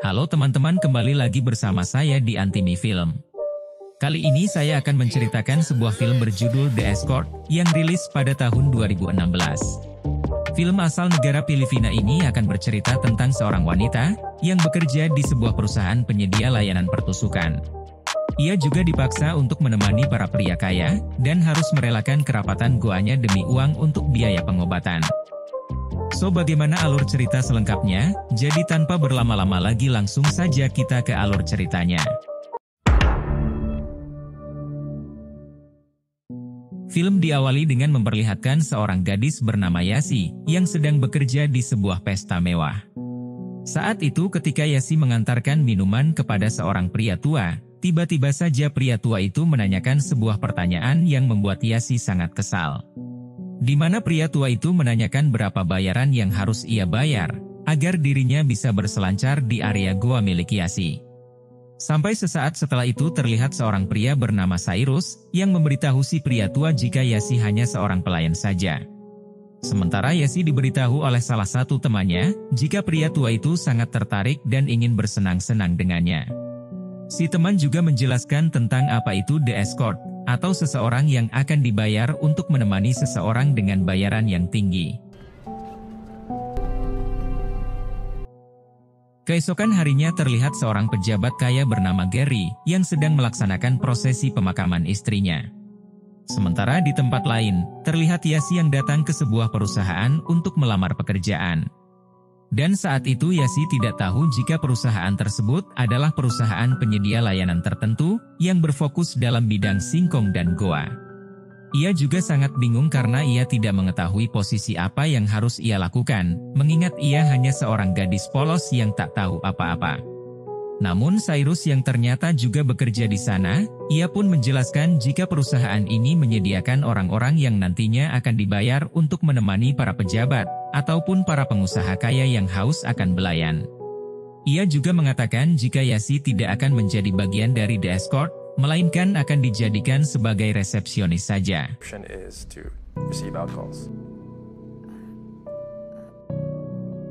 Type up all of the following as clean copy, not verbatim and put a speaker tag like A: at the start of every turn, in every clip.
A: Halo teman-teman, kembali lagi bersama saya di Antimi Film. Kali ini saya akan menceritakan sebuah film berjudul The Escort yang rilis pada tahun 2016. Film asal negara Filipina ini akan bercerita tentang seorang wanita yang bekerja di sebuah perusahaan penyedia layanan pertusukan. Ia juga dipaksa untuk menemani para pria kaya dan harus merelakan kerapatan goanya demi uang untuk biaya pengobatan. So, bagaimana alur cerita selengkapnya? Jadi tanpa berlama-lama lagi langsung saja kita ke alur ceritanya. Film diawali dengan memperlihatkan seorang gadis bernama Yasi yang sedang bekerja di sebuah pesta mewah. Saat itu ketika Yasi mengantarkan minuman kepada seorang pria tua, tiba-tiba saja pria tua itu menanyakan sebuah pertanyaan yang membuat Yasi sangat kesal. Di mana pria tua itu menanyakan berapa bayaran yang harus ia bayar, agar dirinya bisa berselancar di area goa milik Yasi. Sampai sesaat setelah itu terlihat seorang pria bernama Cyrus, yang memberitahu si pria tua jika Yasi hanya seorang pelayan saja. Sementara Yasi diberitahu oleh salah satu temannya, jika pria tua itu sangat tertarik dan ingin bersenang-senang dengannya. Si teman juga menjelaskan tentang apa itu The Escort, atau seseorang yang akan dibayar untuk menemani seseorang dengan bayaran yang tinggi. Keesokan harinya terlihat seorang pejabat kaya bernama Gary yang sedang melaksanakan prosesi pemakaman istrinya. Sementara di tempat lain, terlihat Yasi yang datang ke sebuah perusahaan untuk melamar pekerjaan. Dan saat itu Yasi tidak tahu jika perusahaan tersebut adalah perusahaan penyedia layanan tertentu yang berfokus dalam bidang singkong dan goa. Ia juga sangat bingung karena ia tidak mengetahui posisi apa yang harus ia lakukan, mengingat ia hanya seorang gadis polos yang tak tahu apa-apa. Namun Cyrus yang ternyata juga bekerja di sana, ia pun menjelaskan jika perusahaan ini menyediakan orang-orang yang nantinya akan dibayar untuk menemani para pejabat, ataupun para pengusaha kaya yang haus akan belayan. Ia juga mengatakan jika Yasi tidak akan menjadi bagian dari The Escort, melainkan akan dijadikan sebagai resepsionis saja.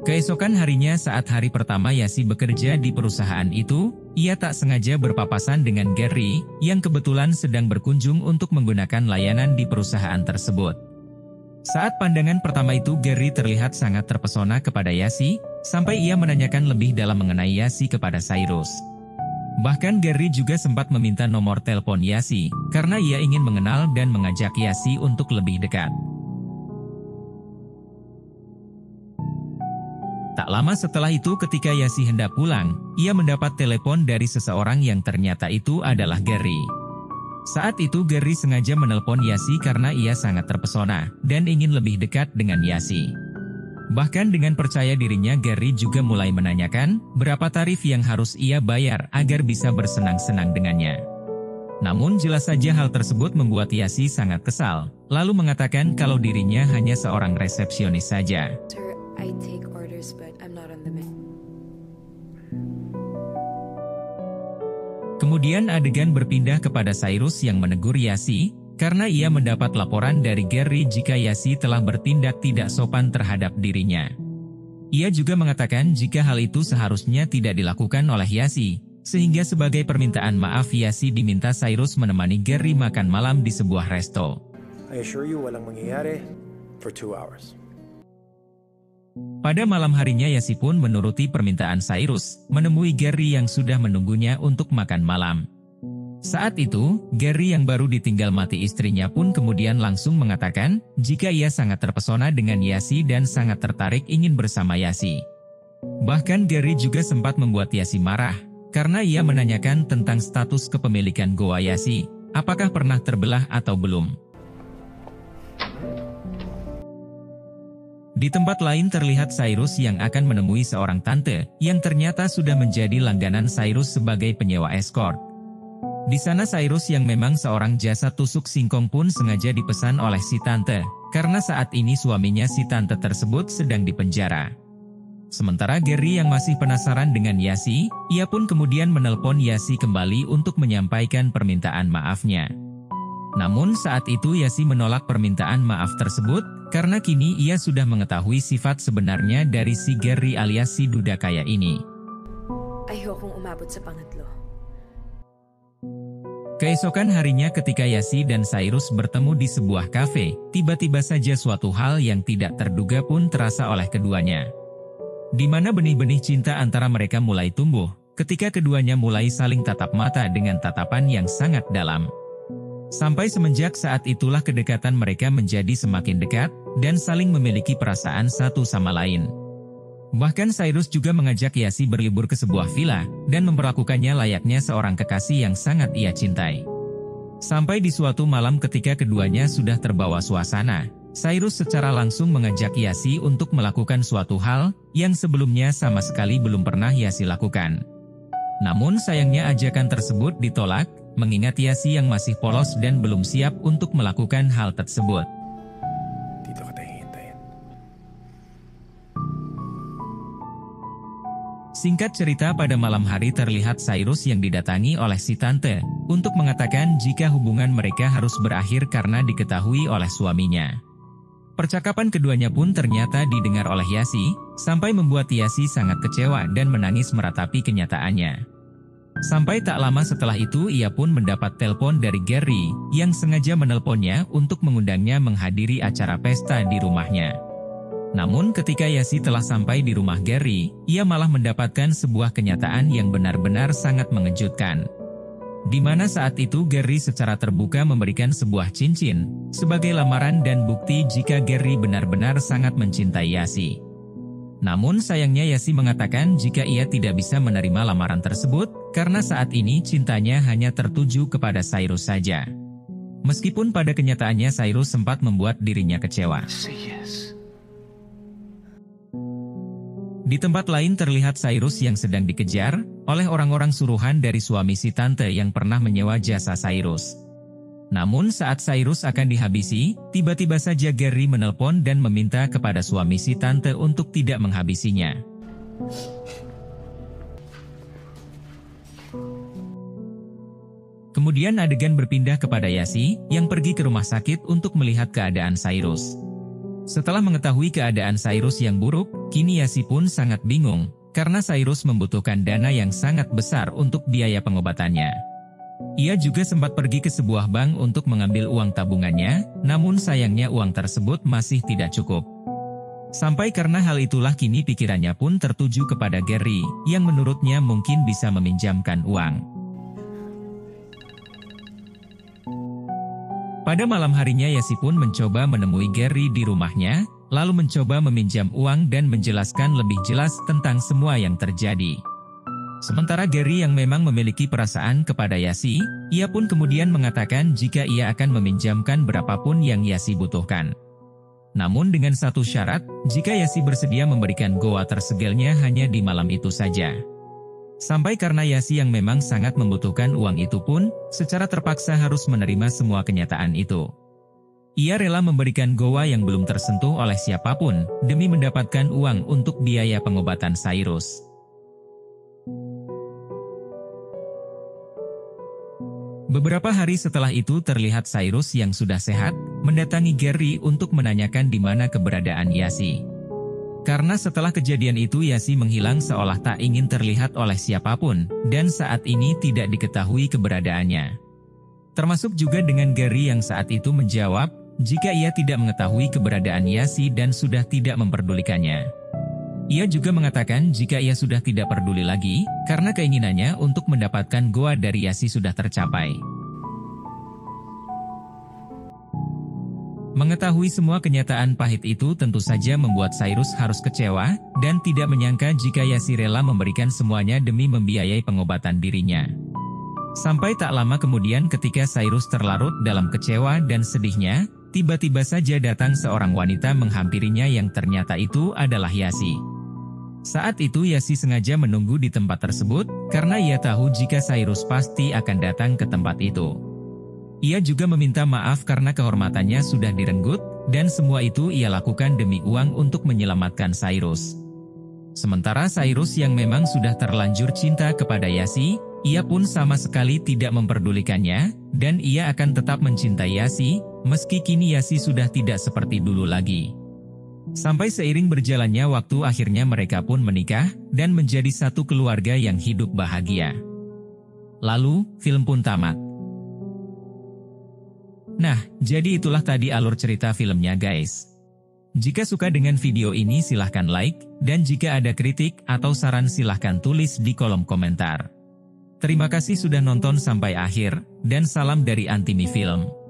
A: Keesokan harinya saat hari pertama Yasi bekerja di perusahaan itu, ia tak sengaja berpapasan dengan Gary, yang kebetulan sedang berkunjung untuk menggunakan layanan di perusahaan tersebut. Saat pandangan pertama itu Gary terlihat sangat terpesona kepada Yasi, sampai ia menanyakan lebih dalam mengenai Yasi kepada Cyrus. Bahkan Gary juga sempat meminta nomor telepon Yasi, karena ia ingin mengenal dan mengajak Yasi untuk lebih dekat. Tak lama setelah itu ketika Yasi hendak pulang, ia mendapat telepon dari seseorang yang ternyata itu adalah Gary. Saat itu Gary sengaja menelpon Yasi karena ia sangat terpesona dan ingin lebih dekat dengan Yasi. Bahkan dengan percaya dirinya Gary juga mulai menanyakan berapa tarif yang harus ia bayar agar bisa bersenang-senang dengannya. Namun jelas saja hal tersebut membuat Yasi sangat kesal, lalu mengatakan kalau dirinya hanya seorang resepsionis saja.
B: Sir, I take orders but I'm not on the menu.
A: Kemudian adegan berpindah kepada Cyrus yang menegur Yasi, karena ia mendapat laporan dari Gary jika Yasi telah bertindak tidak sopan terhadap dirinya. Ia juga mengatakan jika hal itu seharusnya tidak dilakukan oleh Yasi, sehingga sebagai permintaan maaf Yasi diminta Cyrus menemani Gary makan malam di sebuah resto.
C: I assure you walang mangyayari for 2 hours.
A: Pada malam harinya Yasi pun menuruti permintaan Cyrus, menemui Gary yang sudah menunggunya untuk makan malam. Saat itu, Gary yang baru ditinggal mati istrinya pun kemudian langsung mengatakan, jika ia sangat terpesona dengan Yasi dan sangat tertarik ingin bersama Yasi. Bahkan Gary juga sempat membuat Yasi marah, karena ia menanyakan tentang status kepemilikan goa Yasi, apakah pernah terbelah atau belum. Di tempat lain terlihat Cyrus yang akan menemui seorang tante, yang ternyata sudah menjadi langganan Cyrus sebagai penyewa escort. Di sana Cyrus yang memang seorang jasa tusuk singkong pun sengaja dipesan oleh si tante, karena saat ini suaminya si tante tersebut sedang dipenjara. Sementara Gary yang masih penasaran dengan Yasi, ia pun kemudian menelpon Yasi kembali untuk menyampaikan permintaan maafnya. Namun saat itu Yasi menolak permintaan maaf tersebut, karena kini ia sudah mengetahui sifat sebenarnya dari si Gary alias si duda kaya ini.
B: kung umabot sa pangatlo.
A: Keesokan harinya ketika Yasi dan Cyrus bertemu di sebuah kafe, tiba-tiba saja suatu hal yang tidak terduga pun terasa oleh keduanya. Di mana benih-benih cinta antara mereka mulai tumbuh, ketika keduanya mulai saling tatap mata dengan tatapan yang sangat dalam. Sampai semenjak saat itulah kedekatan mereka menjadi semakin dekat, dan saling memiliki perasaan satu sama lain. Bahkan Cyrus juga mengajak Yasi berlibur ke sebuah villa, dan memperlakukannya layaknya seorang kekasih yang sangat ia cintai. Sampai di suatu malam ketika keduanya sudah terbawa suasana, Cyrus secara langsung mengajak Yasi untuk melakukan suatu hal, yang sebelumnya sama sekali belum pernah Yasi lakukan. Namun sayangnya ajakan tersebut ditolak, mengingat Yasi yang masih polos dan belum siap untuk melakukan hal tersebut.
C: Dito ka tayo hintayin.
A: Singkat cerita, pada malam hari terlihat Cyrus yang didatangi oleh si tante, untuk mengatakan jika hubungan mereka harus berakhir karena diketahui oleh suaminya. Percakapan keduanya pun ternyata didengar oleh Yasi, sampai membuat Yasi sangat kecewa dan menangis meratapi kenyataannya. Sampai tak lama setelah itu ia pun mendapat telepon dari Gary, yang sengaja menelponnya untuk mengundangnya menghadiri acara pesta di rumahnya. Namun ketika Yasi telah sampai di rumah Gary, ia malah mendapatkan sebuah kenyataan yang benar-benar sangat mengejutkan. Di mana saat itu Gary secara terbuka memberikan sebuah cincin, sebagai lamaran dan bukti jika Gary benar-benar sangat mencintai Yasi. Namun sayangnya Yasi mengatakan jika ia tidak bisa menerima lamaran tersebut, karena saat ini cintanya hanya tertuju kepada Cyrus saja. Meskipun pada kenyataannya Cyrus sempat membuat dirinya kecewa. Di tempat lain terlihat Cyrus yang sedang dikejar oleh orang-orang suruhan dari suami si tante yang pernah menyewa jasa Cyrus. Namun saat Cyrus akan dihabisi, tiba-tiba saja Gary menelpon dan meminta kepada suami si tante untuk tidak menghabisinya. Kemudian adegan berpindah kepada Yasi yang pergi ke rumah sakit untuk melihat keadaan Cyrus. Setelah mengetahui keadaan Cyrus yang buruk, kini Yasi pun sangat bingung, karena Cyrus membutuhkan dana yang sangat besar untuk biaya pengobatannya. Ia juga sempat pergi ke sebuah bank untuk mengambil uang tabungannya, namun sayangnya uang tersebut masih tidak cukup. Sampai karena hal itulah kini pikirannya pun tertuju kepada Gary, yang menurutnya mungkin bisa meminjamkan uang. Pada malam harinya Yasi pun mencoba menemui Gary di rumahnya, lalu mencoba meminjam uang dan menjelaskan lebih jelas tentang semua yang terjadi. Sementara Gary yang memang memiliki perasaan kepada Yasi, ia pun kemudian mengatakan jika ia akan meminjamkan berapapun yang Yasi butuhkan. Namun dengan satu syarat, jika Yasi bersedia memberikan goa tersegelnya hanya di malam itu saja. Sampai karena Yasi yang memang sangat membutuhkan uang itu pun, secara terpaksa harus menerima semua kenyataan itu. Ia rela memberikan goa yang belum tersentuh oleh siapapun, demi mendapatkan uang untuk biaya pengobatan Cyrus. Beberapa hari setelah itu terlihat Cyrus yang sudah sehat, mendatangi Gary untuk menanyakan di mana keberadaan Yasi. Karena setelah kejadian itu Yasi menghilang seolah tak ingin terlihat oleh siapapun, dan saat ini tidak diketahui keberadaannya. Termasuk juga dengan Gary yang saat itu menjawab, jika ia tidak mengetahui keberadaan Yasi dan sudah tidak memperdulikannya. Ia juga mengatakan jika ia sudah tidak peduli lagi, karena keinginannya untuk mendapatkan goa dari Yasi sudah tercapai. Mengetahui semua kenyataan pahit itu tentu saja membuat Cyrus harus kecewa, dan tidak menyangka jika Yasi rela memberikan semuanya demi membiayai pengobatan dirinya. Sampai tak lama kemudian ketika Cyrus terlarut dalam kecewa dan sedihnya, tiba-tiba saja datang seorang wanita menghampirinya yang ternyata itu adalah Yasi. Saat itu Yasi sengaja menunggu di tempat tersebut, karena ia tahu jika Cyrus pasti akan datang ke tempat itu. Ia juga meminta maaf karena kehormatannya sudah direnggut, dan semua itu ia lakukan demi uang untuk menyelamatkan Cyrus. Sementara Cyrus yang memang sudah terlanjur cinta kepada Yasi, ia pun sama sekali tidak memperdulikannya, dan ia akan tetap mencintai Yasi, meski kini Yasi sudah tidak seperti dulu lagi. Sampai seiring berjalannya waktu akhirnya mereka pun menikah dan menjadi satu keluarga yang hidup bahagia. Lalu, film pun tamat. Nah, jadi itulah tadi alur cerita filmnya guys. Jika suka dengan video ini silahkan like, dan jika ada kritik atau saran silahkan tulis di kolom komentar. Terima kasih sudah nonton sampai akhir, dan salam dari Antimi Film.